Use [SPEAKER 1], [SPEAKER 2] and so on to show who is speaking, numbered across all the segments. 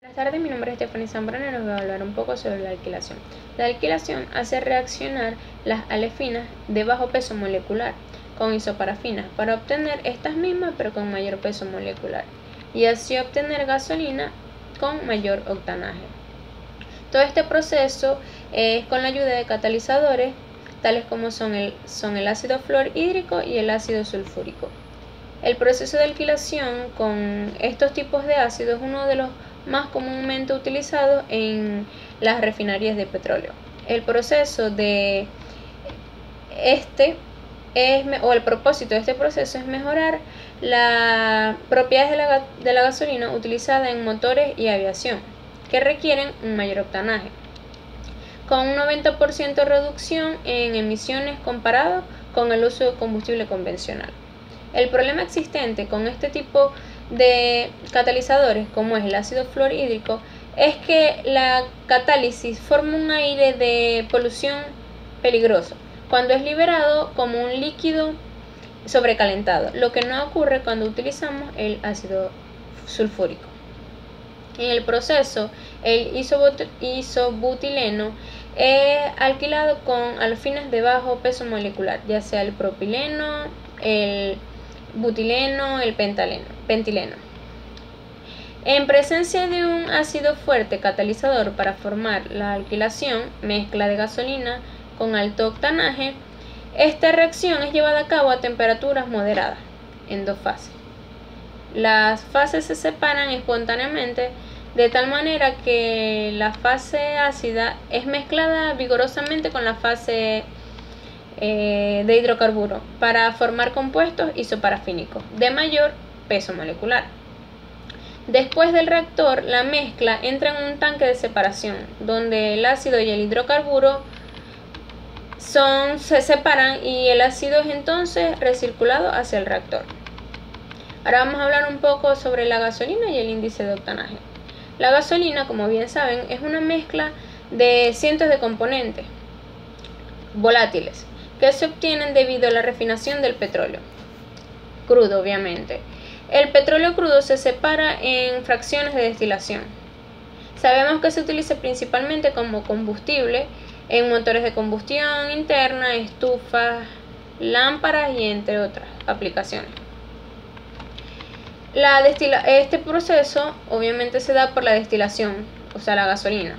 [SPEAKER 1] Buenas tardes, mi nombre es Stephanie Zambrano y les voy a hablar un poco sobre la alquilación. La alquilación hace reaccionar las alefinas de bajo peso molecular con isoparafinas para obtener estas mismas pero con mayor peso molecular y así obtener gasolina con mayor octanaje. Todo este proceso es con la ayuda de catalizadores tales como son el ácido fluorhídrico y el ácido sulfúrico. El proceso de alquilación con estos tipos de ácidos es uno de los más comúnmente utilizados en las refinerías de petróleo. El proceso de el propósito de este proceso es mejorar las propiedades de la gasolina utilizada en motores y aviación, que requieren un mayor octanaje, con un 90% de reducción en emisiones comparado con el uso de combustible convencional. El problema existente con este tipo de catalizadores, como es el ácido fluorhídrico, es que la catálisis forma un aire de polución peligroso cuando es liberado como un líquido sobrecalentado, lo que no ocurre cuando utilizamos el ácido sulfúrico. En el proceso, el isobutileno es alquilado con alefinas de bajo peso molecular, ya sea el propileno, el butileno, el pentileno. En presencia de un ácido fuerte catalizador para formar la alquilación, mezcla de gasolina con alto octanaje, esta reacción es llevada a cabo a temperaturas moderadas, en dos fases. Las fases se separan espontáneamente de tal manera que la fase ácida es mezclada vigorosamente con la fase de hidrocarburo para formar compuestos isoparafínicos de mayor peso molecular. Después del reactor, la mezcla entra en un tanque de separación, donde el ácido y el hidrocarburo se separan y el ácido es entonces recirculado hacia el reactor. Ahora vamos a hablar un poco sobre la gasolina y el índice de octanaje. La gasolina, como bien saben, es una mezcla de cientos de componentes volátiles que se obtienen debido a la refinación del petróleo crudo, obviamente. El petróleo crudo se separa en fracciones de destilación. Sabemos que se utiliza principalmente como combustible en motores de combustión interna, estufas, lámparas y entre otras aplicaciones. Este proceso obviamente se da por la destilación, o sea, la gasolina,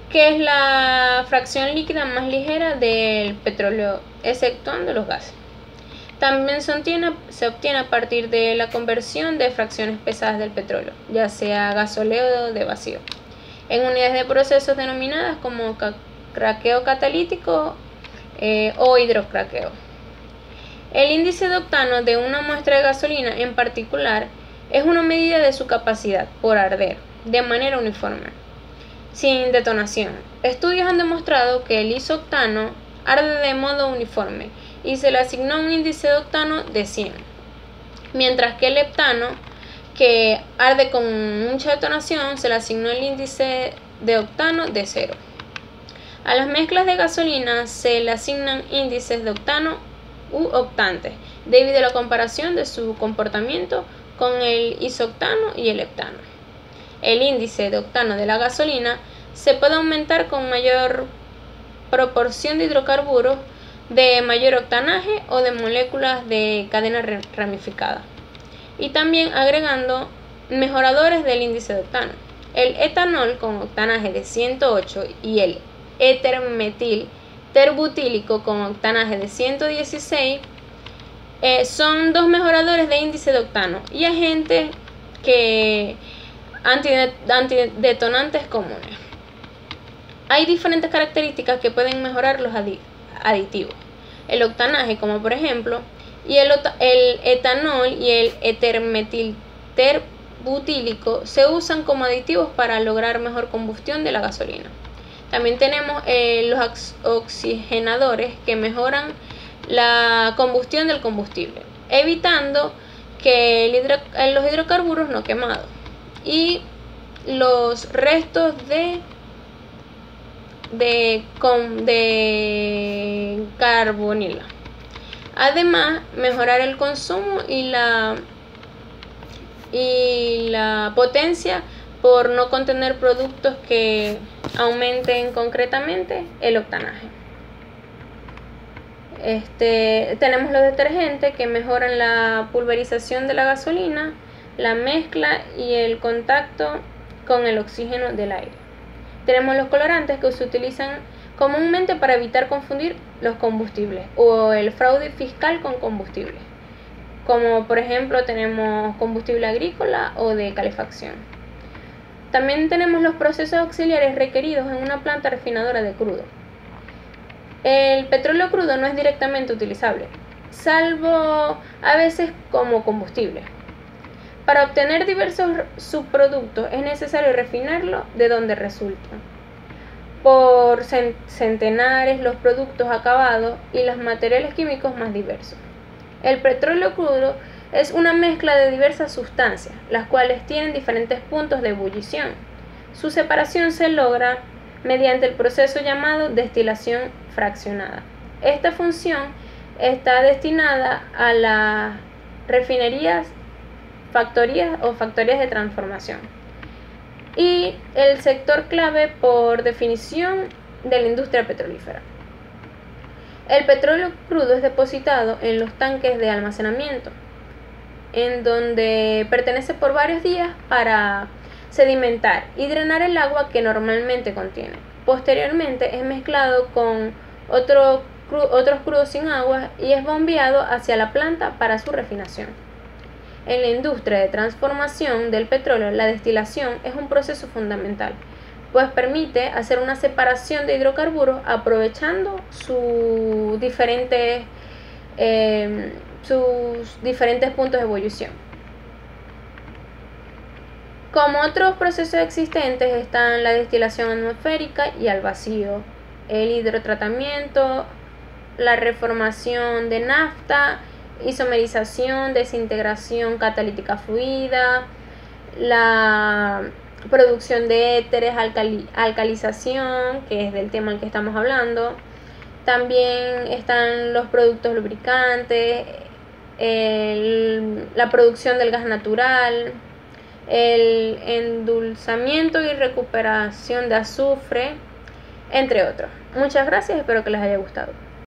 [SPEAKER 1] que es la fracción líquida más ligera del petróleo, exceptuando los gases. También se obtiene a partir de la conversión de fracciones pesadas del petróleo, ya sea gasóleo o de vacío, en unidades de procesos denominadas como craqueo catalítico o hidrocraqueo. El índice de octano de una muestra de gasolina en particular es una medida de su capacidad por arder de manera uniforme, sin detonación. Estudios han demostrado que el isoctano arde de modo uniforme y se le asignó un índice de octano de 100, mientras que el heptano, que arde con mucha detonación, se le asignó el índice de octano de 0. A las mezclas de gasolina se le asignan índices de octano u octantes, debido a la comparación de su comportamiento con el isoctano y el heptano. El índice de octano de la gasolina se puede aumentar con mayor proporción de hidrocarburos de mayor octanaje o de moléculas de cadena ramificada, y también agregando mejoradores del índice de octano. El etanol con octanaje de 108 y el éter-metil terbutílico con octanaje de 116 son dos mejoradores de índice de octano y agentes antidetonantes comunes. Hay diferentes características que pueden mejorar los aditivos. El octanaje, como por ejemplo, y el etanol y el éter-metil terbutílico se usan como aditivos para lograr mejor combustión de la gasolina. También tenemos los oxigenadores que mejoran la combustión del combustible, evitando que los hidrocarburos no quemados y los restos de carbonila. Además, mejorar el consumo y la potencia por no contener productos que aumenten concretamente el octanaje. Tenemos los detergentes que mejoran la pulverización de la gasolina, la mezcla y el contacto con el oxígeno del aire. Tenemos los colorantes que se utilizan comúnmente para evitar confundir los combustibles o el fraude fiscal con combustibles, como por ejemplo tenemos combustible agrícola o de calefacción. También tenemos los procesos auxiliares requeridos en una planta refinadora de crudo. El petróleo crudo no es directamente utilizable, salvo a veces como combustible. Para obtener diversos subproductos es necesario refinarlo de donde resulta. Por centenares los productos acabados y los materiales químicos más diversos. El petróleo crudo es una mezcla de diversas sustancias, las cuales tienen diferentes puntos de ebullición. Su separación se logra mediante el proceso llamado destilación fraccionada. Esta función está destinada a las refinerías, factorías o factorías de transformación y el sector clave por definición de la industria petrolífera. El petróleo crudo es depositado en los tanques de almacenamiento, en donde permanece por varios días para sedimentar y drenar el agua que normalmente contiene. Posteriormente es mezclado con otros crudos sin agua y es bombeado hacia la planta para su refinación. En la industria de transformación del petróleo, la destilación es un proceso fundamental, pues permite hacer una separación de hidrocarburos aprovechando sus diferentes puntos de ebullición. Como otros procesos existentes están la destilación atmosférica y al vacío, el hidrotratamiento, la reformación de nafta, isomerización, desintegración catalítica fluida, la producción de éteres, alcalización, que es del tema al que estamos hablando. También están los productos lubricantes, la producción del gas natural, el endulzamiento y recuperación de azufre, entre otros. Muchas gracias, espero que les haya gustado.